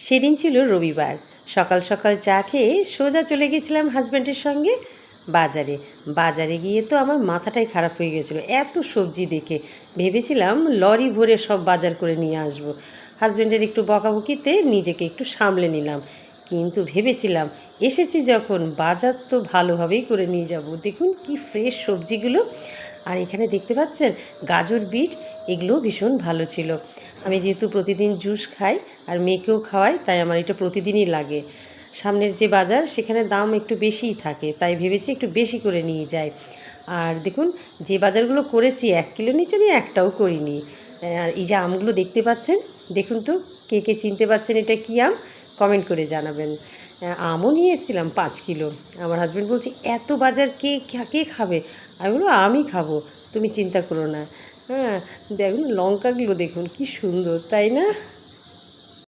সেদিন ছিল রবিবার। সকাল সকাল চা খেয়ে সোজা চলে গেছিলাম হাজব্যান্ডের সঙ্গে বাজারে। বাজারে গিয়ে তো আমার মাথাটাই খারাপ হয়ে গেছিলো এত সবজি দেখে। ভেবেছিলাম লরি ভরে সব বাজার করে নিয়ে আসব। হাজব্যান্ডের একটু বকাবকিতে নিজেকে একটু সামলে নিলাম, কিন্তু ভেবেছিলাম এসেছি যখন বাজার তো ভালোভাবেই করে নিয়ে যাব। দেখুন কি ফ্রেশ সবজিগুলো। আর এখানে দেখতে পাচ্ছেন গাজর, বিট, এগুলোও ভীষণ ভালো ছিল। আমি যেহেতু প্রতিদিন জুস খাই আর মেয়েকেও খাওয়াই, তাই আমার এটা প্রতিদিনই লাগে। সামনের যে বাজার সেখানে দাম একটু বেশিই থাকে, তাই ভেবেছি একটু বেশি করে নিয়ে যাই। আর দেখুন যে বাজারগুলো করেছি 1 কিলো নিচে আমি একটাও করিনি। আর এই যে আমগুলো দেখতে পাচ্ছেন, দেখুন তো কে কে চিনতে পারছেন এটা কী আম, কমেন্ট করে জানাবেন। আমও নিয়ে এসেছিলাম 5 কিলো। আমার হাজব্যান্ড বলছে এত বাজার কে কে খাবে? আমি বলবো আমি খাবো, তুমি চিন্তা করো না। হ্যাঁ, দেখুন লঙ্কাগুলো দেখুন কি সুন্দর, তাই না?